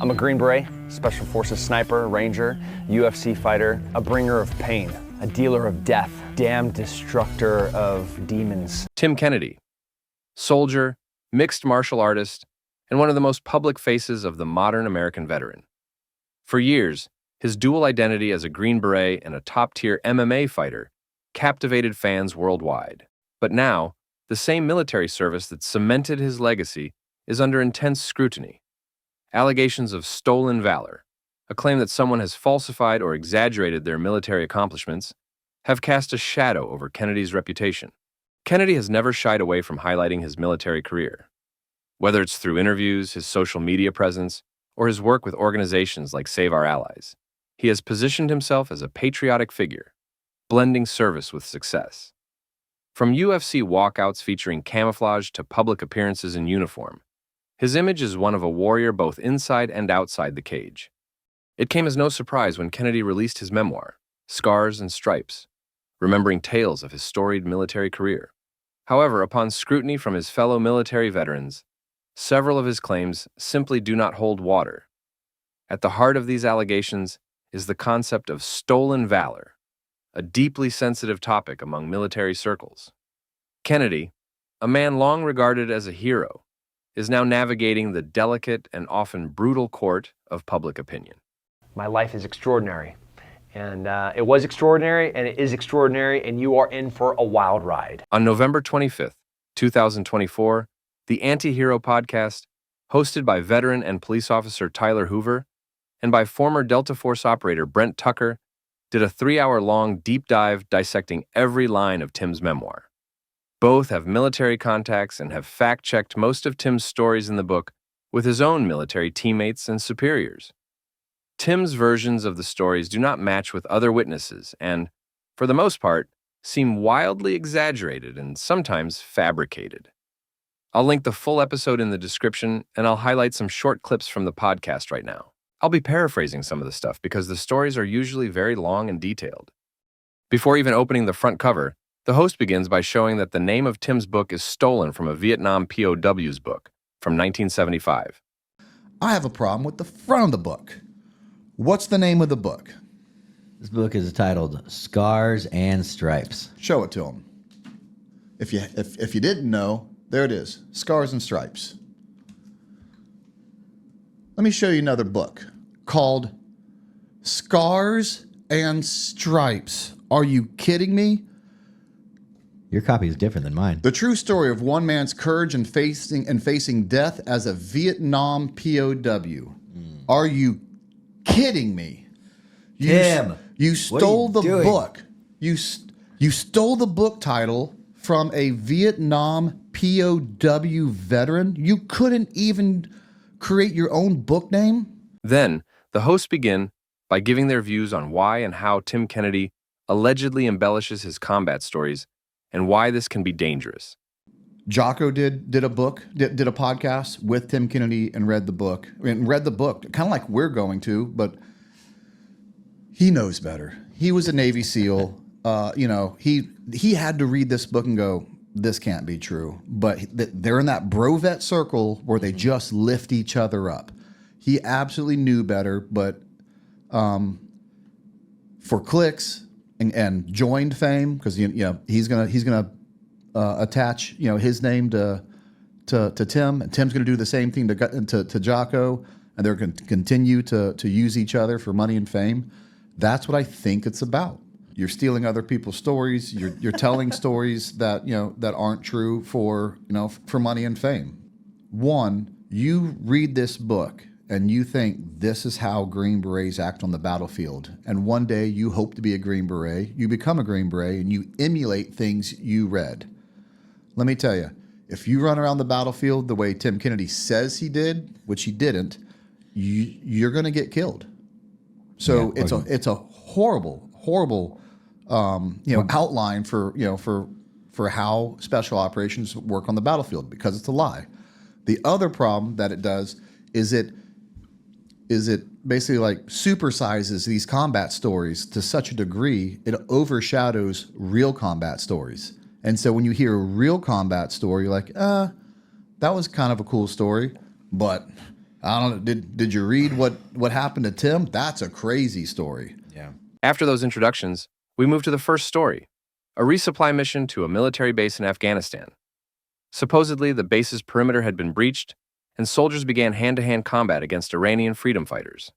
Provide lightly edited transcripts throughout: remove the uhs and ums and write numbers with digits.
I'm a Green Beret, Special Forces sniper, ranger, UFC fighter, a bringer of pain, a dealer of death, damned destructor of demons. Tim Kennedy, soldier, mixed martial artist, and one of the most public faces of the modern American veteran. For years, his dual identity as a Green Beret and a top-tier MMA fighter captivated fans worldwide. But now, the same military service that cemented his legacy is under intense scrutiny. Allegations of stolen valor, a claim that someone has falsified or exaggerated their military accomplishments, have cast a shadow over Kennedy's reputation. Kennedy has never shied away from highlighting his military career. Whether it's through interviews, his social media presence, or his work with organizations like Save Our Allies, he has positioned himself as a patriotic figure, blending service with success. From UFC walkouts featuring camouflage to public appearances in uniform, his image is one of a warrior both inside and outside the cage. It came as no surprise when Kennedy released his memoir, Scars and Stripes, remembering tales of his storied military career. However, upon scrutiny from his fellow military veterans, several of his claims simply do not hold water. At the heart of these allegations is the concept of stolen valor, a deeply sensitive topic among military circles. Kennedy, a man long regarded as a hero, is now navigating the delicate and often brutal court of public opinion. My life is extraordinary, and it was extraordinary, and it is extraordinary, and you are in for a wild ride. On November 25th, 2024, the Antihero Podcast, hosted by veteran and police officer Tyler Hoover and by former Delta Force operator Brent Tucker, did a 3-hour-long deep dive dissecting every line of Tim's memoir. Both have military contacts and have fact-checked most of Tim's stories in the book with his own military teammates and superiors. Tim's versions of the stories do not match with other witnesses and, for the most part, seem wildly exaggerated and sometimes fabricated. I'll link the full episode in the description, and I'll highlight some short clips from the podcast right now. I'll be paraphrasing some of the stuff because the stories are usually very long and detailed. Before even opening the front cover, the host begins by showing that the name of Tim's book is stolen from a Vietnam POW's book from 1975. I have a problem with the front of the book. What's the name of the book? This book is titled Scars and Stripes. Show it to him. If you didn't know, there it is, Scars and Stripes. Let me show you another book called Scars and Stripes. Are you kidding me? Your copy is different than mine. The true story of one man's courage in facing death as a Vietnam POW. Are you kidding me? Tim, you stole the doing? book. You stole the book title from a Vietnam POW veteran. You couldn't even create your own book name? Then, the hosts begin by giving their views on why and how Tim Kennedy allegedly embellishes his combat stories and why this can be dangerous. Jocko did a podcast with Tim Kennedy and read the book, kind of like we're going to, but he knows better. He was a Navy SEAL. He had to read this book and go, this can't be true. But they're in that bro-vet circle where they just lift each other up. He absolutely knew better, but for clicks and joined fame, because he's gonna attach his name to Tim, and Tim's gonna do the same thing to Jocko, and they're gonna continue to use each other for money and fame. That's what I think it's about. You're stealing other people's stories. You're telling stories that that aren't true for money and fame. One, you read this book and you think this is how Green Berets act on the battlefield. And one day you hope to be a Green Beret. You become a Green Beret and you emulate things you read. Let me tell you, if you run around the battlefield the way Tim Kennedy says he did, which he didn't, you're going to get killed. So it's a horrible outline for how special operations work on the battlefield, because it's a lie. The other problem that it does is it basically like supersizes these combat stories to such a degree it overshadows real combat stories. And so when you hear a real combat story, you're like, that was kind of a cool story, but I don't know. Did you read what happened to Tim? That's a crazy story. Yeah. After those introductions, we move to the first story, a resupply mission to a military base in Afghanistan. Supposedly, the base's perimeter had been breached, and soldiers began hand-to-hand combat against Iranian freedom fighters.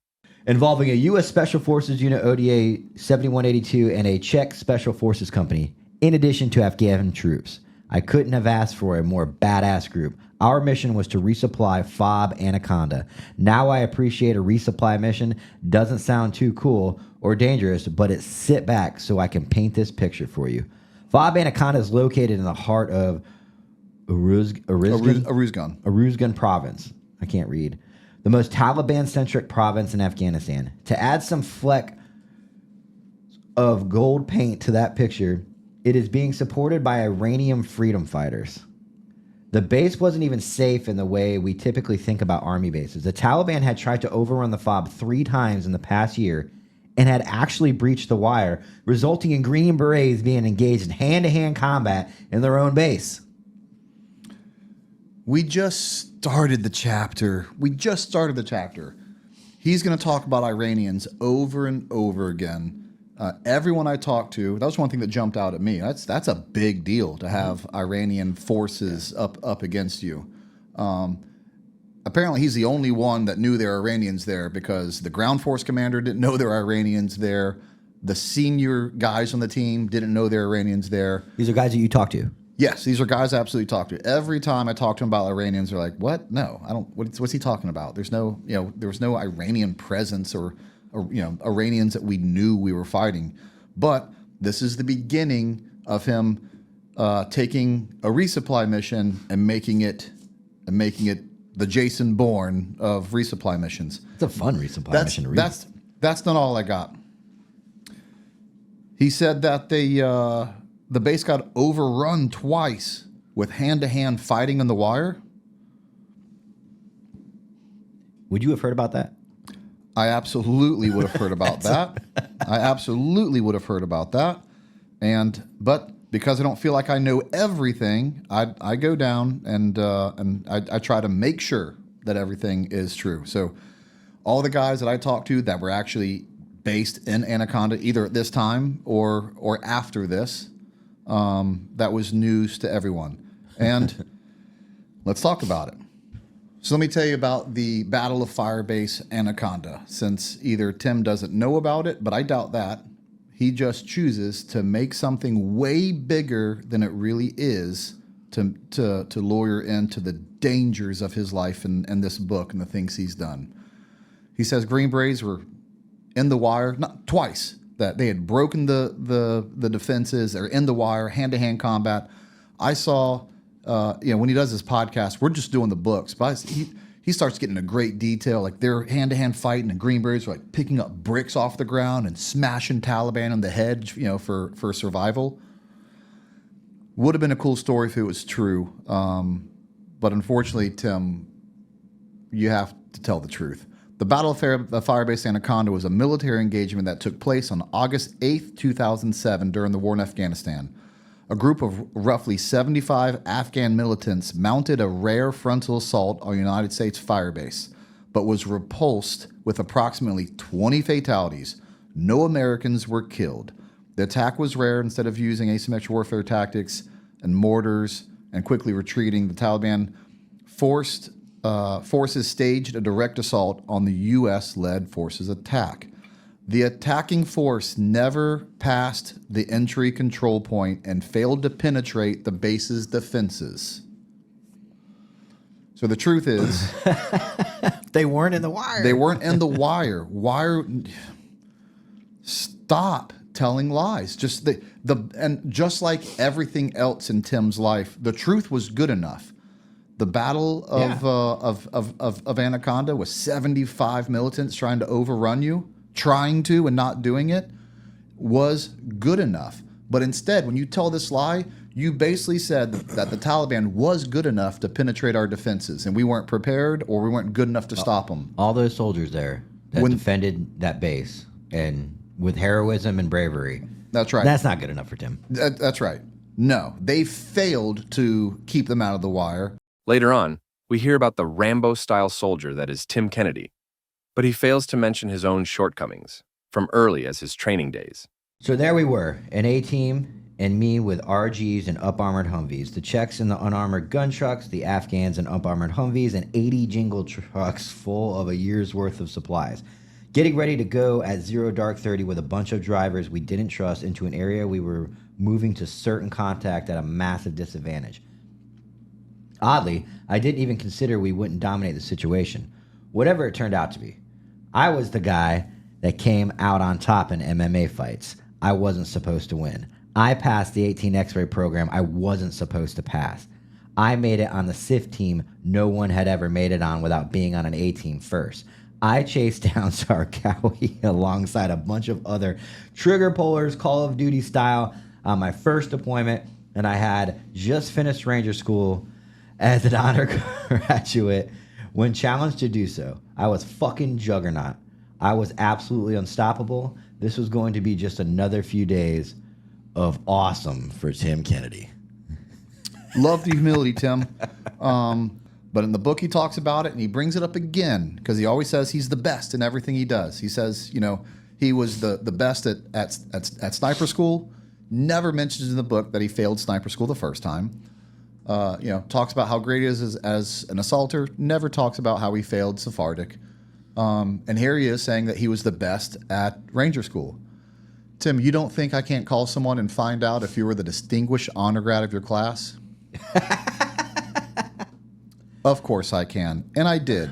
Involving a U.S. Special Forces Unit ODA 7182 and a Czech Special Forces Company, in addition to Afghan troops. I couldn't have asked for a more badass group. Our mission was to resupply FOB Anaconda. Now I appreciate a resupply mission. Doesn't sound too cool or dangerous, but it's sit back so I can paint this picture for you. FOB Anaconda is located in the heart of Uruzgan province. I can't read. The most Taliban-centric province in Afghanistan. To add some fleck of gold paint to that picture, it is being supported by Iranian freedom fighters. The base wasn't even safe in the way we typically think about army bases. The Taliban had tried to overrun the FOB 3 times in the past year and had actually breached the wire, resulting in Green Berets being engaged in hand-to-hand combat in their own base. We just started the chapter. He's going to talk about Iranians over and over again. Everyone I talked to, that was one thing that jumped out at me. That's a big deal to have Iranian forces up against you. Apparently, he's the only one that knew there were Iranians there because the ground force commander didn't know there were Iranians there. The senior guys on the team didn't know there were Iranians there. These are guys that you talk to. Yes, these are guys I absolutely talk to. Every time I talk to them about Iranians, they're like, "What? No, I don't. What's he talking about? There's no, there was no Iranian presence or Iranians that we knew we were fighting." But this is the beginning of him taking a resupply mission and making it the Jason Bourne of resupply missions. It's a fun resupply mission to read. That's not all I got. He said that the base got overrun twice with hand-to-hand fighting on the wire. Would you have heard about that? I absolutely would have heard about that. But because I don't feel like I know everything, I go down and I try to make sure that everything is true. So all the guys that I talked to that were actually based in Anaconda, either at this time or after this, that was news to everyone. And let's talk about it. So let me tell you about the Battle of Firebase Anaconda, since either Tim doesn't know about it, but I doubt that. He just chooses to make something way bigger than it really is to lawyer into the dangers of his life and this book and the things he's done. He says Green Berets were in the wire, not twice, that they had broken the defenses. They're in the wire, hand-to-hand combat. I saw, when he does his podcast, we're just doing the books, but he starts getting into great detail. Like they're hand-to-hand fighting, and Green Berets are like picking up bricks off the ground and smashing Taliban on the head, for survival. Would have been a cool story if it was true, but unfortunately, Tim, you have to tell the truth. The Battle of Firebase Anaconda was a military engagement that took place on August 8th, 2007 during the war in Afghanistan. A group of roughly 75 Afghan militants mounted a rare frontal assault on United States firebase, but was repulsed with approximately 20 fatalities. No Americans were killed. The attack was rare. Instead of using asymmetric warfare tactics and mortars and quickly retreating, the Taliban forces staged a direct assault on the U.S.-led forces attack. The attacking force never passed the entry control point and failed to penetrate the base's defenses. So the truth is, they weren't in the wire. They weren't in the wire. Stop telling lies. Just just like everything else in Tim's life, the truth was good enough. The Battle of Anaconda was 75 militants trying to overrun you. Trying to and not doing it was good enough. But instead, when you tell this lie, you basically said that the Taliban was good enough to penetrate our defenses, and we weren't prepared or we weren't good enough to stop them. All those soldiers there that defended that base and with heroism and bravery. That's right. That's not good enough for Tim. That's right. No, they failed to keep them out of the wire. Later on, we hear about the Rambo-style soldier that is Tim Kennedy, but he fails to mention his own shortcomings from early as his training days. So there we were, an A-team and me with RGs and up-armored Humvees, the Czechs in the unarmored gun trucks, the Afghans in up-armored Humvees, and 80 jingle trucks full of a year's worth of supplies. Getting ready to go at 0 dark 30 with a bunch of drivers we didn't trust into an area we were moving to certain contact at a massive disadvantage. Oddly, I didn't even consider we wouldn't dominate the situation, whatever it turned out to be. I was the guy that came out on top in MMA fights. I wasn't supposed to win. I passed the 18 X-ray program I wasn't supposed to pass. I made it on the SIF team no one had ever made it on without being on an A team first. I chased down Sarkawi alongside a bunch of other trigger pullers, Call of Duty style, on my first deployment, and I had just finished Ranger School as an honor graduate. When challenged to do so, I was fucking juggernaut. I was absolutely unstoppable. This was going to be just another few days of awesome for Tim Kennedy. Love the humility, Tim. But in the book, he talks about it, and he brings it up again because he always says he's the best in everything he does. He says, he was the best at sniper school. Never mentions in the book that he failed sniper school the first time. Talks about how great he is as an assaulter. Never talks about how he failed Sephardic. And here he is saying that he was the best at Ranger School. Tim, you don't think I can't call someone and find out if you were the distinguished honor grad of your class? Of course I can. And I did.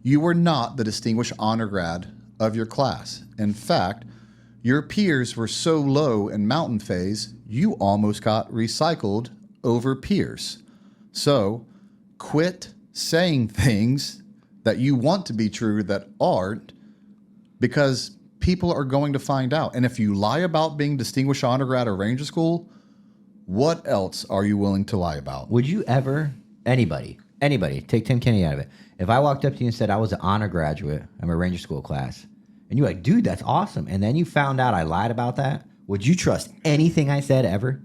You were not the distinguished honor grad of your class. In fact, your peers were so low in mountain phase, you almost got recycled over peers. So quit saying things that you want to be true that aren't, because people are going to find out. And if you lie about being distinguished honor grad or Ranger School, what else are you willing to lie about? Would you ever, anybody, take Tim Kennedy out of it. If I walked up to you and said I was an honor graduate, I'm a Ranger School class, and you're like, dude, that's awesome, and then you found out I lied about that, would you trust anything I said ever?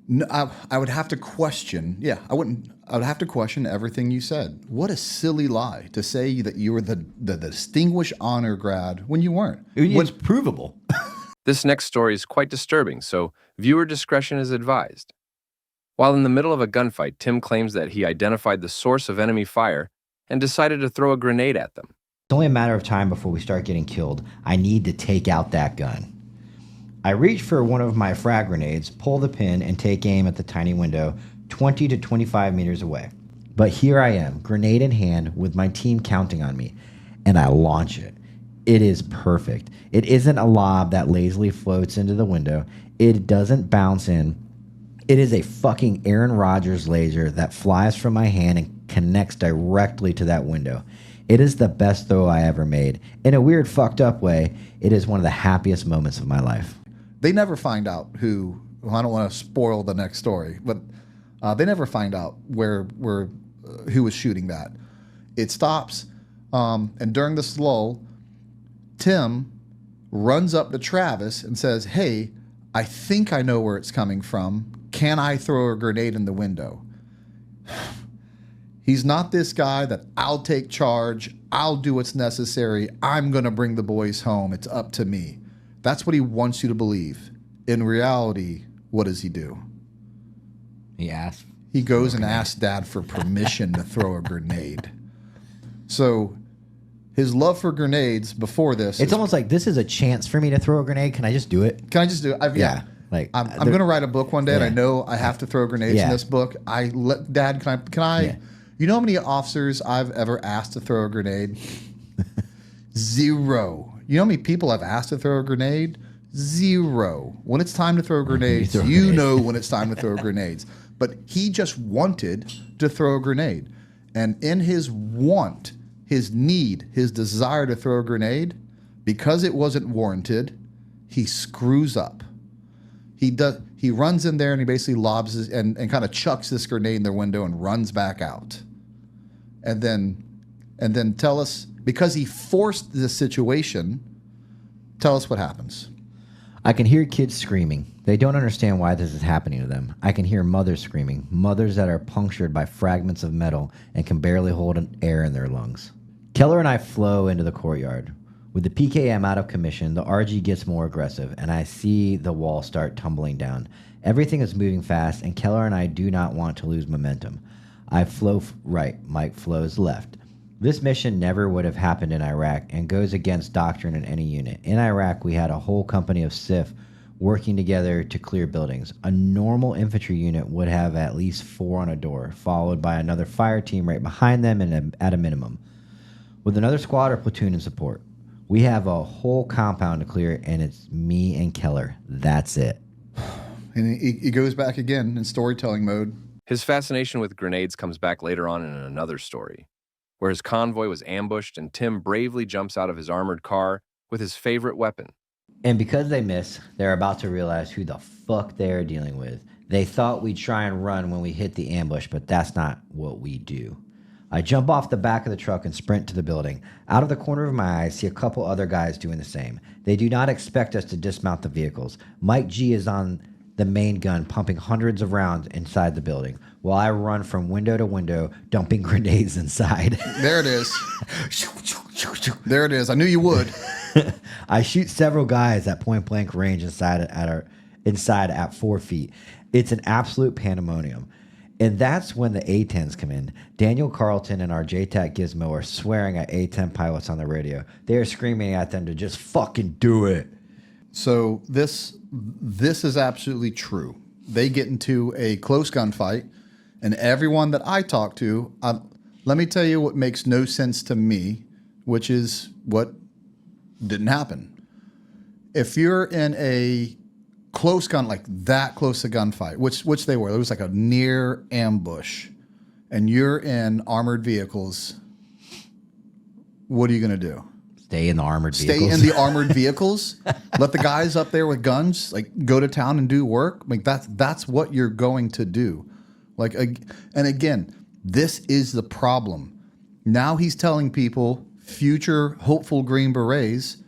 No, I would have to question. Yeah, I wouldn't. I would have to question everything you said. What a silly lie to say that you were the distinguished honor grad when you weren't. It's provable. This next story is quite disturbing, so viewer discretion is advised. While in the middle of a gunfight, Tim claims that he identified the source of enemy fire and decided to throw a grenade at them. It's only a matter of time before we start getting killed. I need to take out that gun. I reach for one of my frag grenades, pull the pin, and take aim at the tiny window 20 to 25 meters away. But here I am, grenade in hand, with my team counting on me, and I launch it. It is perfect. It isn't a lob that lazily floats into the window. It doesn't bounce in. It is a fucking Aaron Rodgers laser that flies from my hand and connects directly to that window. It is the best throw I ever made. In a weird, fucked up way, it is one of the happiest moments of my life. They never find out who. Well, I don't want to spoil the next story, but they never find out who was shooting that. It stops, and during this lull, Tim runs up to Travis and says, "Hey, I think I know where it's coming from. Can I throw a grenade in the window?" He's not this guy that I'll take charge. I'll do what's necessary. I'm going to bring the boys home. It's up to me. That's what he wants you to believe. In reality, what does he do? He goes and asks Dad for permission to throw a grenade. So his love for grenades before this. It's almost like this is a chance for me to throw a grenade. Can I just do it? Can I just do it? Yeah. I'm going to write a book one day, and I know I have to throw grenades in this book. Dad, can I? Yeah. You know how many officers I've ever asked to throw a grenade? 0. You know how many people I've asked to throw a grenade? 0. When it's time to throw grenades, you know when it's time to throw grenades. But he just wanted to throw a grenade. And in his want, his need, his desire to throw a grenade, because it wasn't warranted, he screws up. He runs in there and he basically lobs and kind of chucks this grenade in their window and runs back out. And then tell us, because he forced the situation, tell us what happens. I can hear kids screaming. They don't understand why this is happening to them. I can hear mothers screaming, mothers that are punctured by fragments of metal and can barely hold an air in their lungs. Keller and I flow into the courtyard. With the PKM out of commission, the RG gets more aggressive, and I see the wall start tumbling down. Everything is moving fast, and Keller and I do not want to lose momentum. I flow right, Mike flows left. This mission never would have happened in Iraq and goes against doctrine in any unit. In Iraq, we had a whole company of SIF working together to clear buildings. A normal infantry unit would have at least 4 on a door, followed by another fire team right behind them and at a minimum, with another squad or platoon in support. We have a whole compound to clear, and it's me and Keller. That's it. And he goes back again in storytelling mode. His fascination with grenades comes back later on in another story, where his convoy was ambushed and Tim bravely jumps out of his armored car with his favorite weapon. And because they miss, they're about to realize who the fuck they are dealing with. They thought we'd try and run when we hit the ambush, but that's not what we do. I jump off the back of the truck and sprint to the building. Out of the corner of my eye, I see a couple other guys doing the same. They do not expect us to dismount the vehicles. Mike G is on the main gun, pumping hundreds of rounds inside the building, while I run from window to window, dumping grenades inside. There it is. There it is. I knew you would. I shoot several guys at point blank range inside at 4 feet. It's an absolute pandemonium. And that's when the A-10s come in. Daniel Carlton and our JTAC Gizmo are swearing at A-10 pilots on the radio. They are screaming at them to just fucking do it. So this is absolutely true. They get into a close gunfight, and everyone that I talk to, let me tell you what makes no sense to me, which is what didn't happen. If you're in a close gun, like that close to gunfight, which they were, it was like a near ambush, and you're in armored vehicles, what are you going to do? Stay in the armored vehicles. Stay in the armored vehicles. Let the guys up there with guns like go to town and do work. Like that's what you're going to do. Like, and again, this is the problem. Now he's telling people, future hopeful Green Berets,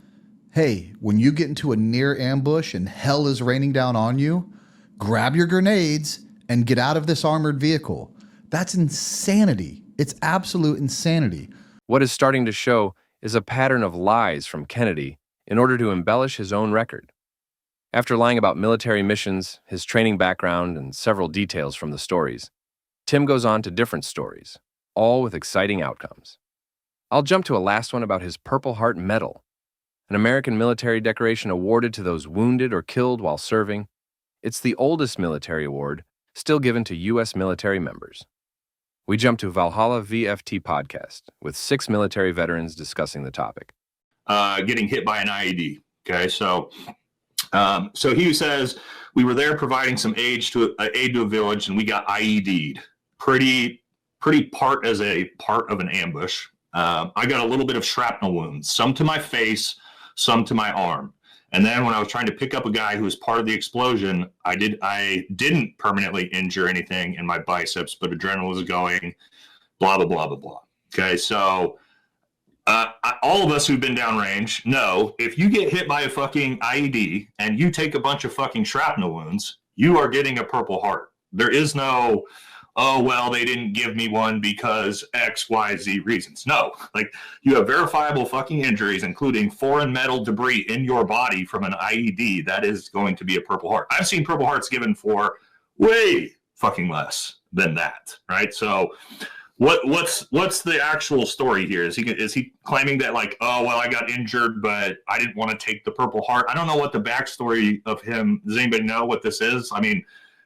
hey, when you get into a near ambush and hell is raining down on you, grab your grenades and get out of this armored vehicle. That's insanity. It's absolute insanity. What is starting to show is a pattern of lies from Kennedy in order to embellish his own record. After lying about military missions, his training background, and several details from the stories, Tim goes on to different stories, all with exciting outcomes. I'll jump to a last one about his Purple Heart Medal, an American military decoration awarded to those wounded or killed while serving. It's the oldest military award still given to U.S. military members. We jump to Valhalla VFT Podcast with 6 military veterans discussing the topic. Getting hit by an IED. Okay, so he says we were there providing some aid to a village, and we got IED'd. Pretty part as a part of an ambush. I got a little bit of shrapnel wounds, some to my face, some to my arm. And then when I was trying to pick up a guy who was part of the explosion, I didn't permanently injure anything in my biceps, but adrenaline was going, blah, blah, blah, blah, blah. Okay, so all of us who've been downrange know if you get hit by a fucking IED and you take a bunch of fucking shrapnel wounds, you are getting a Purple Heart. There is no, oh, well, they didn't give me one because X, Y, Z reasons. No, like you have verifiable fucking injuries, including foreign metal debris in your body from an IED. That is going to be a Purple Heart. I've seen Purple Hearts given for way fucking less than that, right? So what's the actual story here? Is he claiming that like, oh, well, I got injured, but I didn't want to take the Purple Heart? I don't know what the backstory of him, does anybody know what this is? I mean,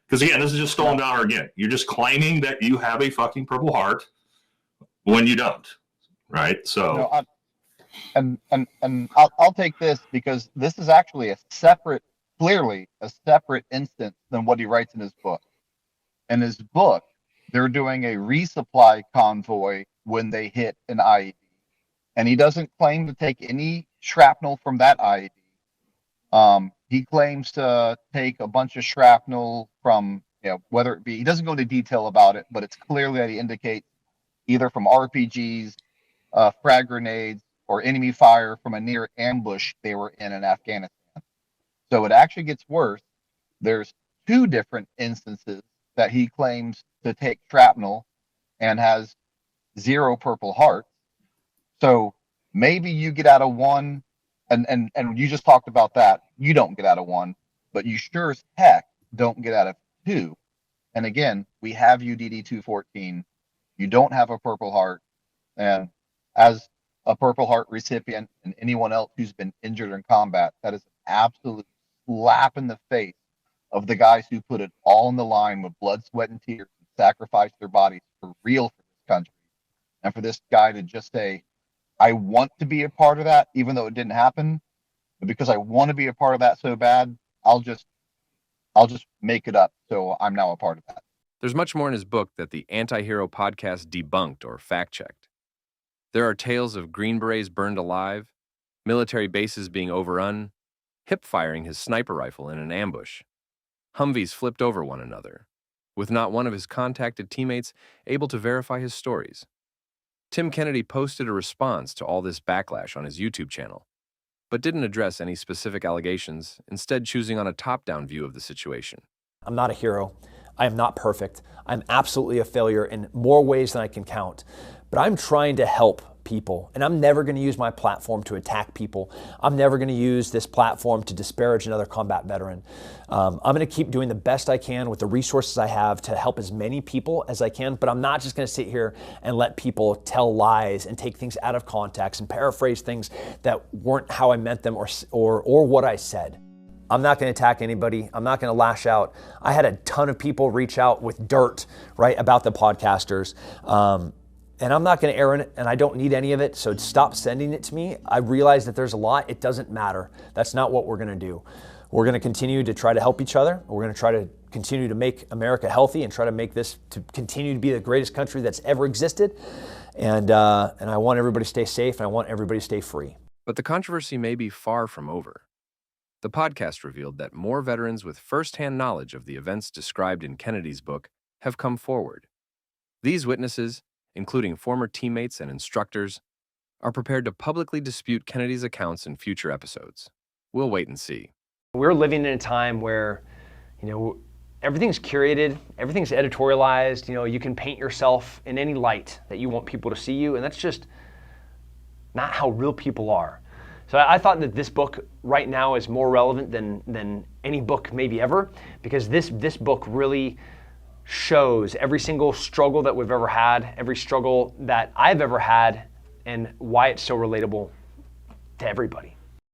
because again, this is just stolen valor again. You're just claiming that you have a fucking Purple Heart when you don't, right? So, I'll take this because this is actually clearly a separate instance than what he writes in his book. In his book, they're doing a resupply convoy when they hit an IED, and he doesn't claim to take any shrapnel from that IED. He claims to take a bunch of shrapnel from, whether it be, he doesn't go into detail about it, but it's clearly that he indicates either from RPGs, frag grenades, or enemy fire from a near ambush they were in Afghanistan. So it actually gets worse. There's 2 different instances that he claims to take shrapnel and has 0 Purple Hearts. So maybe you get out of one, and you just talked about that. You don't get out of one, but you sure as heck don't get out of 2. And again, we have you DD 214. You don't have a Purple Heart, and as a Purple Heart recipient and anyone else who's been injured in combat, that is an absolute slap in the face of the guys who put it all on the line with blood, sweat, and tears and sacrificed their bodies for real for this country. And for this guy to just say, I want to be a part of that, even though it didn't happen, but because I want to be a part of that so bad, I'll just make it up. So I'm now a part of that. There's much more in his book that the Antihero Podcast debunked or fact-checked. There are tales of Green Berets burned alive, military bases being overrun, hip-firing his sniper rifle in an ambush, Humvees flipped over one another, with not one of his contacted teammates able to verify his stories. Tim Kennedy posted a response to all this backlash on his YouTube channel, but didn't address any specific allegations, instead choosing on a top-down view of the situation. I'm not a hero. I am not perfect. I'm absolutely a failure in more ways than I can count. But I'm trying to help people, and I'm never going to use my platform to attack people. I'm never going to use this platform to disparage another combat veteran. I'm going to keep doing the best I can with the resources I have to help as many people as I can, but I'm not just going to sit here and let people tell lies and take things out of context and paraphrase things that weren't how I meant them or what I said. I'm not going to attack anybody. I'm not going to lash out. I had a ton of people reach out with dirt, right, about the podcasters. And I'm not going to air in it, and I don't need any of it, so stop sending it to me. I realize that there's a lot. It doesn't matter. That's not what we're going to do. We're going to continue to try to help each other. We're going to try to continue to make America healthy and try to make this to continue to be the greatest country that's ever existed. And I want everybody to stay safe, and I want everybody to stay free. But the controversy may be far from over. The podcast revealed that more veterans with first-hand knowledge of the events described in Kennedy's book have come forward. These witnesses, including former teammates and instructors, are prepared to publicly dispute Kennedy's accounts in future episodes. We'll wait and see. We're living in a time where, everything's curated, everything's editorialized. You can paint yourself in any light that you want people to see you, and that's just not how real people are. So I thought that this book right now is more relevant than any book maybe ever, because this book really shows every single struggle that we've ever had, every struggle that I've ever had, and why it's so relatable to everybody.